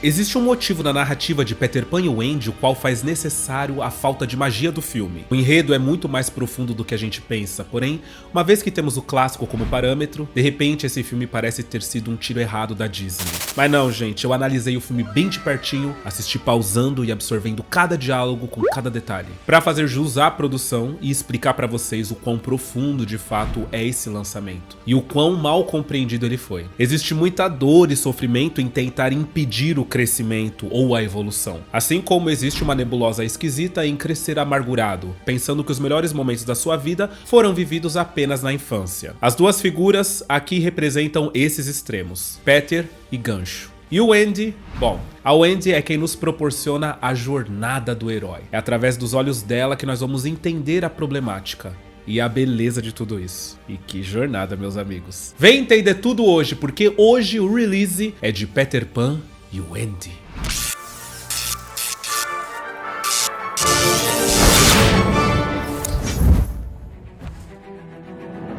Existe um motivo na narrativa de Peter Pan e Wendy o qual faz necessário a falta de magia do filme. O enredo é muito mais profundo do que a gente pensa, porém, uma vez que temos o clássico como parâmetro, de repente esse filme parece ter sido um tiro errado da Disney. Mas não, gente, eu analisei o filme bem de pertinho, assisti pausando e absorvendo cada diálogo com cada detalhe, pra fazer jus à produção e explicar pra vocês o quão profundo de fato é esse lançamento e o quão mal compreendido ele foi. Existe muita dor e sofrimento em tentar impedir o crescimento ou a evolução, assim como existe uma nebulosa esquisita em crescer amargurado, pensando que os melhores momentos da sua vida foram vividos apenas na infância. As duas figuras aqui representam esses extremos, Peter e Gancho. E o Wendy, bom, a Wendy é quem nos proporciona a jornada do herói. É através dos olhos dela que nós vamos entender a problemática e a beleza de tudo isso. E que jornada, meus amigos. Vem entender tudo hoje, porque hoje o release é de Peter Pan e Wendy.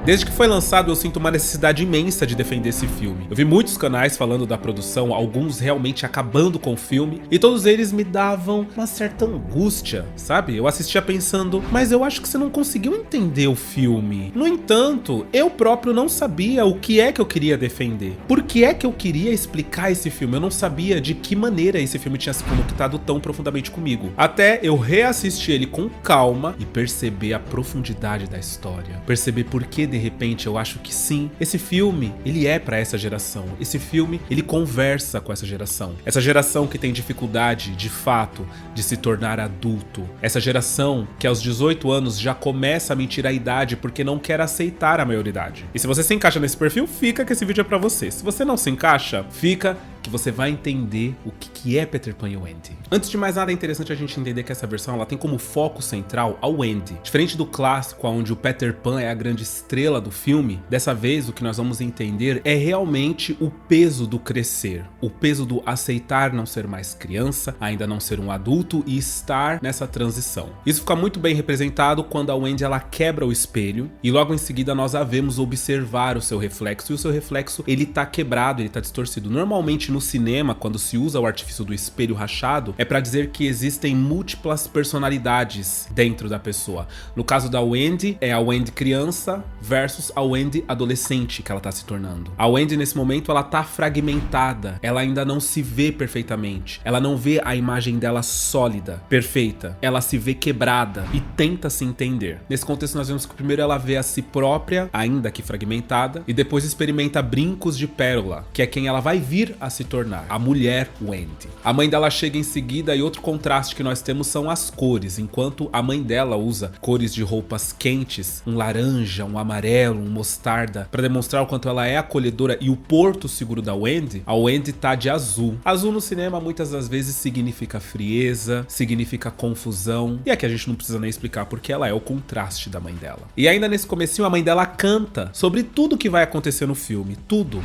Desde que foi lançado, eu sinto uma necessidade imensa de defender esse filme. Eu vi muitos canais falando da produção, alguns realmente acabando com o filme, e todos eles me davam uma certa angústia, sabe? Eu assistia pensando, mas eu acho que você não conseguiu entender o filme. No entanto, eu próprio não sabia o que é que eu queria defender. Por que é que eu queria explicar esse filme? Eu não sabia de que maneira esse filme tinha se conectado tão profundamente comigo. Até eu reassistir ele com calma e perceber a profundidade da história. Perceber por que de repente eu acho que sim, esse filme, ele é pra essa geração. Esse filme, ele conversa com essa geração. Essa geração que tem dificuldade, de fato, de se tornar adulto. Essa geração que aos 18 anos já começa a mentir a idade porque não quer aceitar a maioridade. E se você se encaixa nesse perfil, fica que esse vídeo é pra você. Se você não se encaixa, fica que você vai entender o que é Peter Pan e Wendy. Antes de mais nada, é interessante a gente entender que essa versão ela tem como foco central a Wendy. Diferente do clássico, onde o Peter Pan é a grande estrela do filme, dessa vez o que nós vamos entender é realmente o peso do crescer, o peso do aceitar não ser mais criança, ainda não ser um adulto e estar nessa transição. Isso fica muito bem representado quando a Wendy ela quebra o espelho e logo em seguida nós a vemos observar o seu reflexo, e o seu reflexo ele tá quebrado, ele tá distorcido. Normalmente no cinema, quando se usa o artifício do espelho rachado, é para dizer que existem múltiplas personalidades dentro da pessoa. No caso da Wendy, é a Wendy criança versus a Wendy adolescente que ela tá se tornando. A Wendy nesse momento ela tá fragmentada, ela ainda não se vê perfeitamente, ela não vê a imagem dela sólida, perfeita, ela se vê quebrada e tenta se entender. Nesse contexto nós vemos que primeiro ela vê a si própria, ainda que fragmentada, e depois experimenta brincos de pérola, que é quem ela vai vir a se tornar, a mulher Wendy. A mãe dela chega em seguida e outro contraste que nós temos são as cores. Enquanto a mãe dela usa cores de roupas quentes, um laranja, um amarelo, um mostarda, para demonstrar o quanto ela é acolhedora e o porto seguro da Wendy, a Wendy tá de azul. Azul no cinema muitas das vezes significa frieza, significa confusão, e aqui a gente não precisa nem explicar porque ela é o contraste da mãe dela. E ainda nesse comecinho a mãe dela canta sobre tudo que vai acontecer no filme, tudo.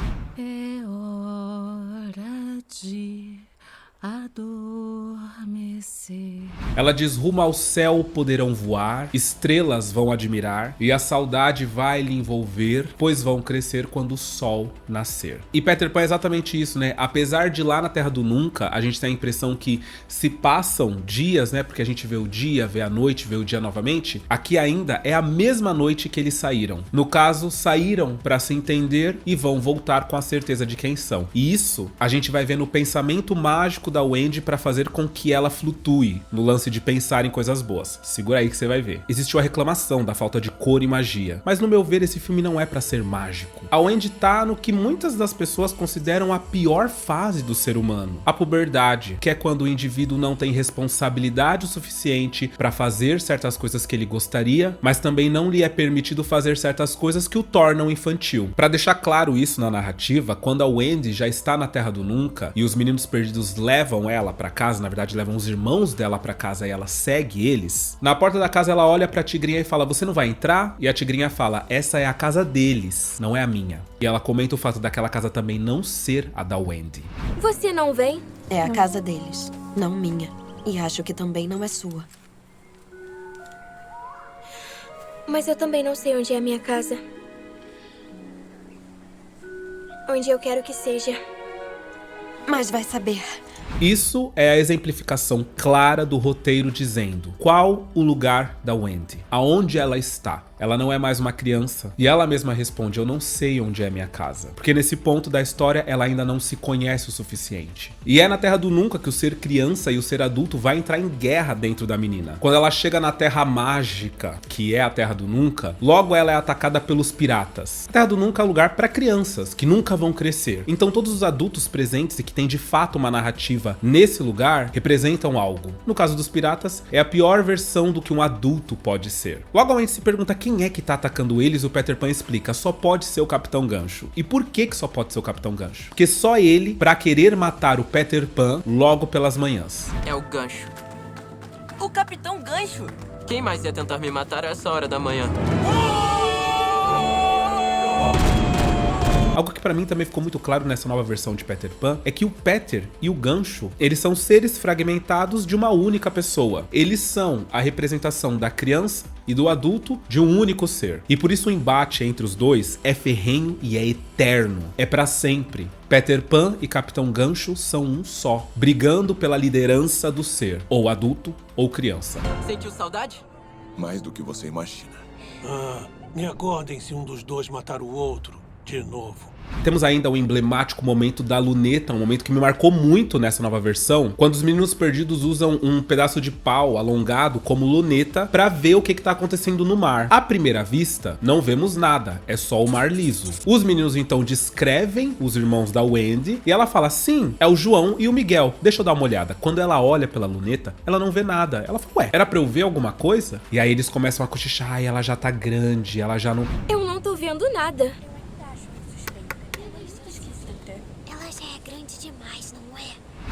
De adormecer. Ela diz: rumo ao céu poderão voar, estrelas vão admirar, e a saudade vai lhe envolver, pois vão crescer quando o sol nascer. E Peter Pan é exatamente isso, né? Apesar de lá na Terra do Nunca, a gente tem a impressão que se passam dias, né? Porque a gente vê o dia, vê a noite, vê o dia novamente. Aqui ainda é a mesma noite que eles saíram. No caso, saíram para se entender e vão voltar com a certeza de quem são. E isso a gente vai ver no pensamento mágico da Wendy para fazer com que ela flutue no lance de pensar em coisas boas. Segura aí que você vai ver. Existiu a reclamação da falta de cor e magia, mas no meu ver esse filme não é para ser mágico. A Wendy tá no que muitas das pessoas consideram a pior fase do ser humano, a puberdade, que é quando o indivíduo não tem responsabilidade o suficiente para fazer certas coisas que ele gostaria, mas também não lhe é permitido fazer certas coisas que o tornam infantil. Para deixar claro isso na narrativa, quando a Wendy já está na Terra do Nunca e os meninos perdidos levam ela para casa, na verdade levam os irmãos dela para casa e ela segue eles, na porta da casa ela olha pra tigrinha e fala: você não vai entrar? E a tigrinha fala: essa é a casa deles, não é a minha. E ela comenta o fato daquela casa também não ser a da Wendy. Você não vem? É a casa deles, não minha. E acho que também não é sua. Mas eu também não sei onde é a minha casa. Onde eu quero que seja. Mas vai saber. Isso é a exemplificação clara do roteiro dizendo qual o lugar da Wendy, aonde ela está. Ela não é mais uma criança. E ela mesma responde, eu não sei onde é minha casa. Porque nesse ponto da história, ela ainda não se conhece o suficiente. E é na Terra do Nunca que o ser criança e o ser adulto vai entrar em guerra dentro da menina. Quando ela chega na Terra Mágica, que é a Terra do Nunca, logo ela é atacada pelos piratas. A Terra do Nunca é um lugar para crianças, que nunca vão crescer. Então todos os adultos presentes e que têm de fato uma narrativa nesse lugar, representam algo. No caso dos piratas, é a pior versão do que um adulto pode ser. Logo a gente se pergunta quem é que tá atacando eles, o Peter Pan explica, só pode ser o Capitão Gancho. E por que só pode ser o Capitão Gancho? Porque só ele, pra querer matar o Peter Pan logo pelas manhãs. É o Gancho. O Capitão Gancho? Quem mais ia tentar me matar a essa hora da manhã? Algo que pra mim também ficou muito claro nessa nova versão de Peter Pan é que o Peter e o Gancho, eles são seres fragmentados de uma única pessoa. Eles são a representação da criança e do adulto de um único ser. E por isso o embate entre os dois é ferrenho e é eterno. É pra sempre. Peter Pan e Capitão Gancho são um só, brigando pela liderança do ser, ou adulto ou criança. Sentiu saudade? Mais do que você imagina. Me acordem se um dos dois matar o outro de novo. Temos ainda o emblemático momento da luneta, um momento que me marcou muito nessa nova versão, quando os meninos perdidos usam um pedaço de pau alongado como luneta pra ver o que tá acontecendo no mar. À primeira vista, não vemos nada, é só o mar liso. Os meninos então descrevem os irmãos da Wendy e ela fala, sim, é o João e o Miguel, deixa eu dar uma olhada. Quando ela olha pela luneta, ela não vê nada. Ela fala, ué, era pra eu ver alguma coisa? E aí eles começam a cochichar, ai, ela já tá grande, ela já não... Eu não tô vendo nada.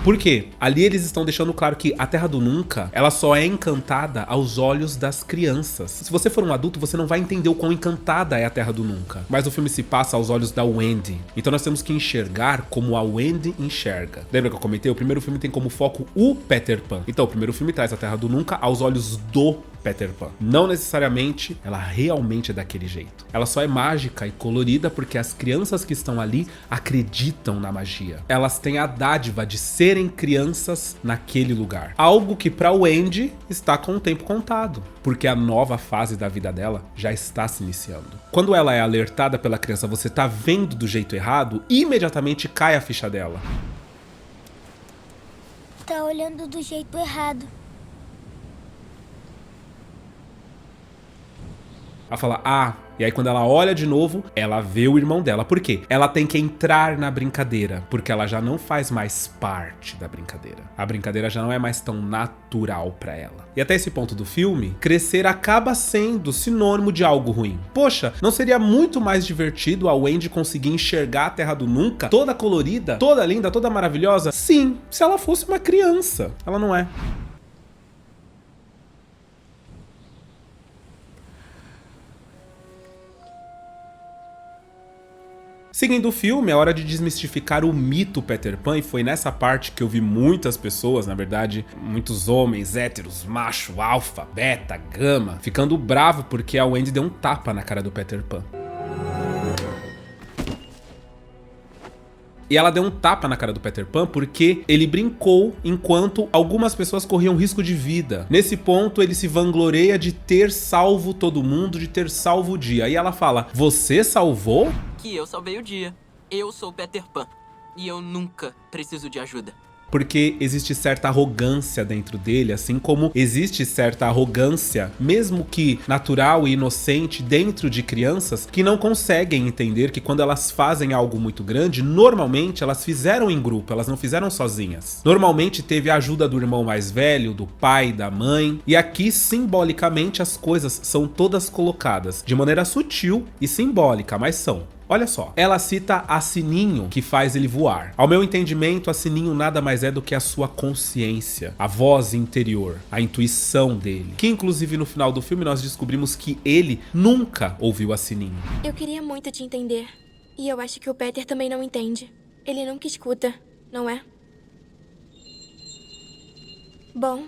Por quê? Ali eles estão deixando claro que a Terra do Nunca, ela só é encantada aos olhos das crianças. Se você for um adulto, você não vai entender o quão encantada é a Terra do Nunca. Mas o filme se passa aos olhos da Wendy. Então nós temos que enxergar como a Wendy enxerga. Lembra que eu comentei? O primeiro filme tem como foco o Peter Pan. Então o primeiro filme traz a Terra do Nunca aos olhos do Peter Pan. Não necessariamente ela realmente é daquele jeito. Ela só é mágica e colorida porque as crianças que estão ali acreditam na magia. Elas têm a dádiva de serem crianças naquele lugar. Algo que pra Wendy está com o tempo contado, porque a nova fase da vida dela já está se iniciando. Quando ela é alertada pela criança, você tá vendo do jeito errado, imediatamente cai a ficha dela. Tá olhando do jeito errado. Ela fala, ah, e aí quando ela olha de novo, ela vê o irmão dela. Por quê? Ela tem que entrar na brincadeira, porque ela já não faz mais parte da brincadeira. A brincadeira já não é mais tão natural pra ela. E até esse ponto do filme, crescer acaba sendo sinônimo de algo ruim. Poxa, não seria muito mais divertido a Wendy conseguir enxergar a Terra do Nunca, toda colorida, toda linda, toda maravilhosa? Sim, se ela fosse uma criança. Ela não é. Seguindo o filme, é hora de desmistificar o mito Peter Pan, e foi nessa parte que eu vi muitas pessoas, na verdade, muitos homens héteros, macho, alfa, beta, gama, ficando bravo porque a Wendy deu um tapa na cara do Peter Pan. E ela deu um tapa na cara do Peter Pan porque ele brincou enquanto algumas pessoas corriam risco de vida. Nesse ponto, ele se vangloria de ter salvo todo mundo, de ter salvo o dia. E ela fala, você salvou? Que eu salvei o dia. Eu sou Peter Pan. E eu nunca preciso de ajuda. Porque existe certa arrogância dentro dele, assim como existe certa arrogância, mesmo que natural e inocente, dentro de crianças que não conseguem entender que quando elas fazem algo muito grande, normalmente elas fizeram em grupo, elas não fizeram sozinhas. Normalmente teve a ajuda do irmão mais velho, do pai, da mãe, e aqui simbolicamente as coisas são todas colocadas de maneira sutil e simbólica, mas são. Olha só, ela cita a Sininho, que faz ele voar. Ao meu entendimento, a Sininho nada mais é do que a sua consciência, a voz interior, a intuição dele. Que inclusive no final do filme nós descobrimos que ele nunca ouviu a Sininho. Eu queria muito te entender. E eu acho que o Peter também não entende. Ele nunca escuta, não é? Bom,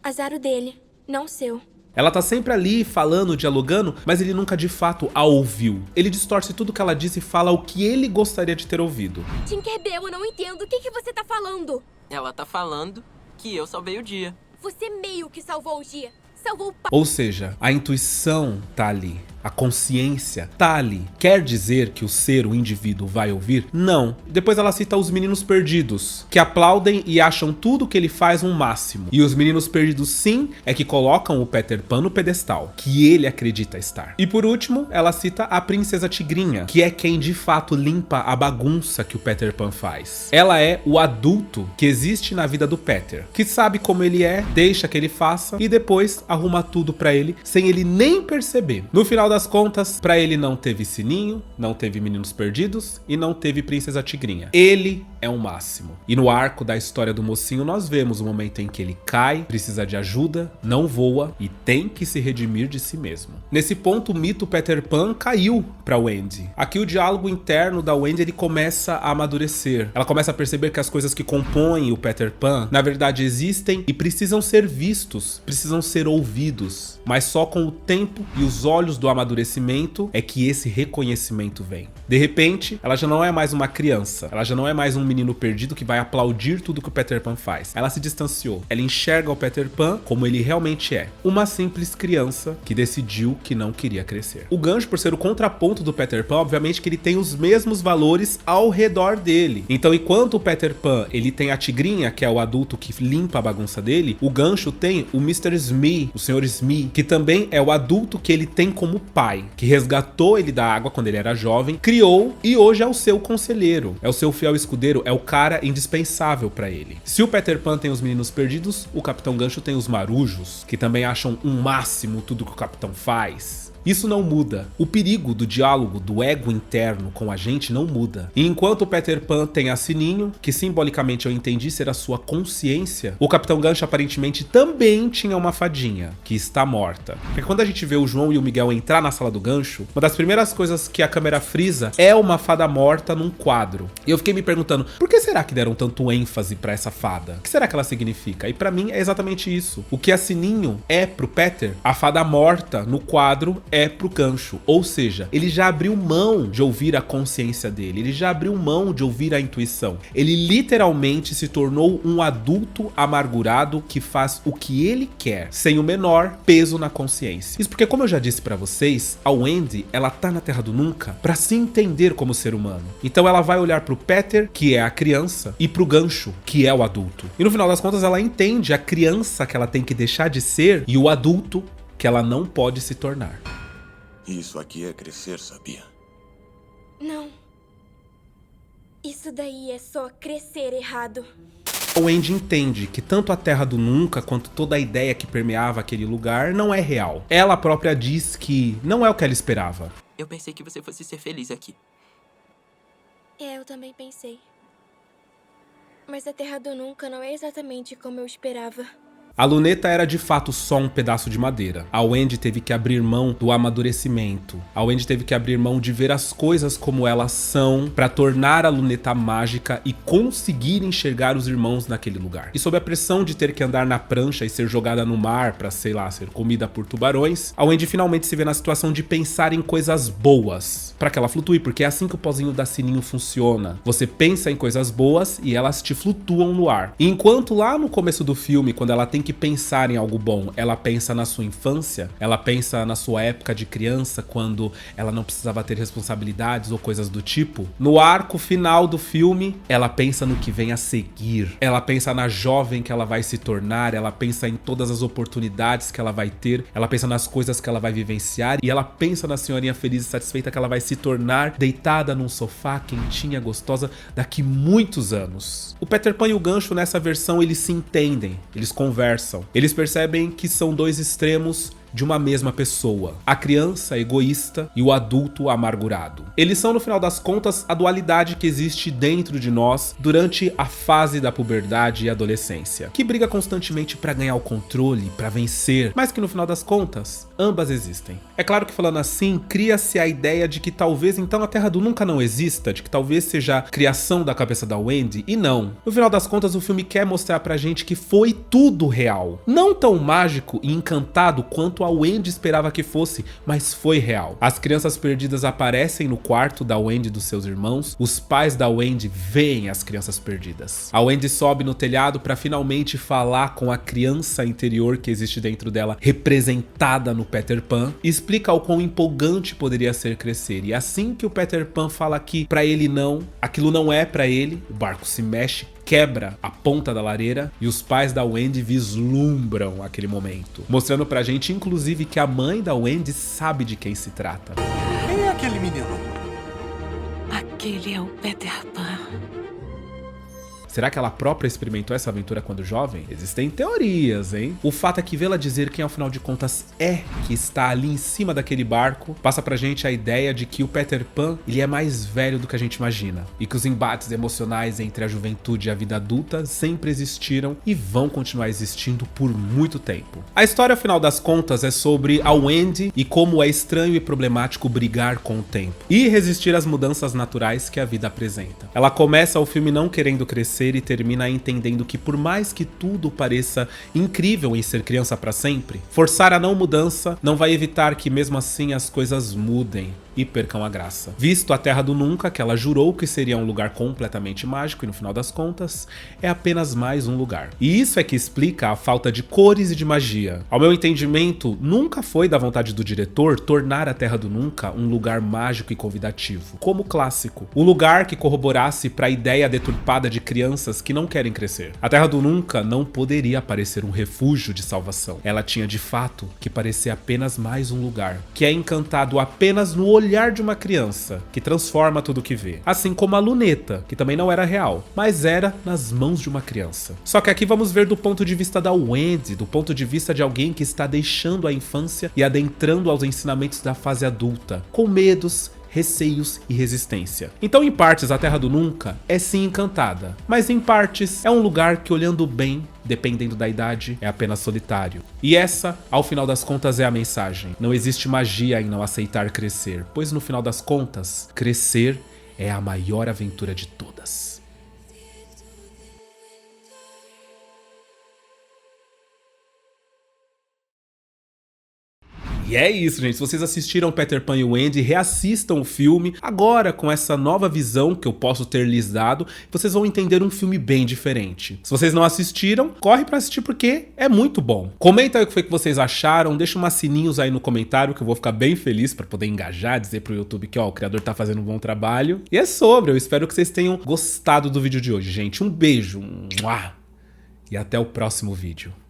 azar o dele, não o seu. Ela tá sempre ali falando, dialogando, mas ele nunca de fato a ouviu. Ele distorce tudo que ela disse e fala o que ele gostaria de ter ouvido. Tinkerbell, eu não entendo. O que você tá falando? Ela tá falando que eu salvei o dia. Você meio que salvou o dia. Salvou o Ou seja, a intuição tá ali. A consciência tá ali. Quer dizer que o ser, o indivíduo, vai ouvir? Não. Depois ela cita os meninos perdidos, que aplaudem e acham tudo que ele faz um máximo. E os meninos perdidos, sim, é que colocam o Peter Pan no pedestal, que ele acredita estar. E por último, ela cita a Princesa Tigrinha, que é quem de fato limpa a bagunça que o Peter Pan faz. Ela é o adulto que existe na vida do Peter, que sabe como ele é, deixa que ele faça e depois arruma tudo pra ele, sem ele nem perceber. No final das contas, pra ele não teve Sininho, não teve Meninos Perdidos e não teve Princesa Tigrinha. Ele é o máximo. E no arco da história do mocinho, nós vemos o momento em que ele cai, precisa de ajuda, não voa e tem que se redimir de si mesmo. Nesse ponto, o mito Peter Pan caiu pra Wendy. Aqui o diálogo interno da Wendy, ele começa a amadurecer. Ela começa a perceber que as coisas que compõem o Peter Pan, na verdade existem e precisam ser vistos, precisam ser ouvidos. Mas só com o tempo e os olhos do amadurecimento é que esse reconhecimento vem. De repente, ela já não é mais uma criança, ela já não é mais um menino perdido que vai aplaudir tudo que o Peter Pan faz. Ela se distanciou, ela enxerga o Peter Pan como ele realmente é, uma simples criança que decidiu que não queria crescer. O Gancho, por ser o contraponto do Peter Pan, obviamente que ele tem os mesmos valores ao redor dele. Então, enquanto o Peter Pan, ele tem a Tigrinha, que é o adulto que limpa a bagunça dele, o Gancho tem o Mr. Smee, o Sr. Smee, que também é o adulto que ele tem como pai, que resgatou ele da água quando ele era jovem, criou e hoje é o seu conselheiro, é o seu fiel escudeiro, é o cara indispensável pra ele. Se o Peter Pan tem os meninos perdidos, o Capitão Gancho tem os marujos, que também acham um máximo tudo que o capitão faz. Isso não muda. O perigo do diálogo, do ego interno com a gente não muda. E enquanto o Peter Pan tem a Sininho, que simbolicamente eu entendi ser a sua consciência, o Capitão Gancho aparentemente também tinha uma fadinha, que está morta. Porque quando a gente vê o João e o Miguel entrar na sala do Gancho, uma das primeiras coisas que a câmera frisa é uma fada morta num quadro. E eu fiquei me perguntando, por que será que deram tanto ênfase pra essa fada? O que será que ela significa? E pra mim é exatamente isso. O que a Sininho é pro Peter, a fada morta no quadro é pro Gancho, ou seja, ele já abriu mão de ouvir a consciência dele, ele já abriu mão de ouvir a intuição, ele literalmente se tornou um adulto amargurado que faz o que ele quer, sem o menor peso na consciência. Isso porque, como eu já disse pra vocês, a Wendy, ela tá na Terra do Nunca pra se entender como ser humano, então ela vai olhar pro Peter, que é a criança, e pro Gancho, que é o adulto, e no final das contas ela entende a criança que ela tem que deixar de ser e o adulto que ela não pode se tornar. Isso aqui é crescer, sabia? Não. Isso daí é só crescer errado. O Wendy entende que tanto a Terra do Nunca quanto toda a ideia que permeava aquele lugar não é real. Ela própria diz que não é o que ela esperava. Eu pensei que você fosse ser feliz aqui. Eu também pensei. Mas a Terra do Nunca não é exatamente como eu esperava. A luneta era de fato só um pedaço de madeira. A Wendy teve que abrir mão do amadurecimento. A Wendy teve que abrir mão de ver as coisas como elas são para tornar a luneta mágica e conseguir enxergar os irmãos naquele lugar. E sob a pressão de ter que andar na prancha e ser jogada no mar para, sei lá, ser comida por tubarões, a Wendy finalmente se vê na situação de pensar em coisas boas para que ela flutue, porque é assim que o pozinho da Sininho funciona. Você pensa em coisas boas e elas te flutuam no ar. E enquanto lá no começo do filme, quando ela tem que pensar em algo bom, ela pensa na sua infância, ela pensa na sua época de criança, quando ela não precisava ter responsabilidades ou coisas do tipo. No arco final do filme, ela pensa no que vem a seguir, ela pensa na jovem que ela vai se tornar, ela pensa em todas as oportunidades que ela vai ter, ela pensa nas coisas que ela vai vivenciar e ela pensa na senhorinha feliz e satisfeita que ela vai se tornar deitada num sofá quentinha, gostosa, daqui muitos anos. O Peter Pan e o Gancho nessa versão, eles se entendem, eles conversam. Eles percebem que são dois extremos de uma mesma pessoa, a criança egoísta e o adulto amargurado. Eles são, no final das contas, a dualidade que existe dentro de nós durante a fase da puberdade e adolescência, que briga constantemente para ganhar o controle, para vencer, mas que no final das contas, ambas existem. É claro que falando assim, cria-se a ideia de que talvez então a Terra do Nunca não exista, de que talvez seja a criação da cabeça da Wendy, e não. No final das contas, o filme quer mostrar pra gente que foi tudo real. Não tão mágico e encantado quanto quanto a Wendy esperava que fosse, mas foi real. As crianças perdidas aparecem no quarto da Wendy e dos seus irmãos. Os pais da Wendy veem as crianças perdidas. A Wendy sobe no telhado para finalmente falar com a criança interior que existe dentro dela, representada no Peter Pan, e explica o quão empolgante poderia ser crescer. E assim que o Peter Pan fala que pra ele não, aquilo não é pra ele, o barco se mexe, quebra a ponta da lareira e os pais da Wendy vislumbram aquele momento, mostrando pra gente inclusive que a mãe da Wendy sabe de quem se trata. Quem é aquele menino? Aquele é o Peter Pan. Será que ela própria experimentou essa aventura quando jovem? Existem teorias, hein? O fato é que vê-la dizer quem afinal de contas é que está ali em cima daquele barco, passa pra gente a ideia de que o Peter Pan, ele é mais velho do que a gente imagina. E que os embates emocionais entre a juventude e a vida adulta sempre existiram e vão continuar existindo por muito tempo. A história, afinal das contas, é sobre a Wendy e como é estranho e problemático brigar com o tempo e resistir às mudanças naturais que a vida apresenta. Ela começa o filme não querendo crescer e termina entendendo que por mais que tudo pareça incrível em ser criança para sempre, forçar a não mudança não vai evitar que mesmo assim as coisas mudem e percam a graça. Visto a Terra do Nunca, que ela jurou que seria um lugar completamente mágico e no final das contas, é apenas mais um lugar. E isso é que explica a falta de cores e de magia. Ao meu entendimento, nunca foi da vontade do diretor tornar a Terra do Nunca um lugar mágico e convidativo, como clássico. Um lugar que corroborasse para a ideia deturpada de crianças que não querem crescer. A Terra do Nunca não poderia parecer um refúgio de salvação. Ela tinha de fato que parecer apenas mais um lugar, que é encantado apenas no olhar de uma criança, que transforma tudo que vê. Assim como a luneta, que também não era real, mas era nas mãos de uma criança. Só que aqui vamos ver do ponto de vista da Wendy, do ponto de vista de alguém que está deixando a infância e adentrando aos ensinamentos da fase adulta, com medos, receios e resistência. Então, em partes, a Terra do Nunca é sim encantada, mas em partes é um lugar que, olhando bem, dependendo da idade, é apenas solitário. E essa, ao final das contas, é a mensagem. Não existe magia em não aceitar crescer, pois no final das contas, crescer é a maior aventura de todas. E é isso, gente. Se vocês assistiram Peter Pan e Wendy, reassistam o filme agora com essa nova visão que eu posso ter lhes dado. Vocês vão entender um filme bem diferente. Se vocês não assistiram, corre pra assistir porque é muito bom. Comenta aí o que foi que vocês acharam, deixa umas sininhos aí no comentário que eu vou ficar bem feliz pra poder engajar, dizer pro YouTube que ó, o criador tá fazendo um bom trabalho. E é sobre, eu espero que vocês tenham gostado do vídeo de hoje, gente. Um beijo e até o próximo vídeo.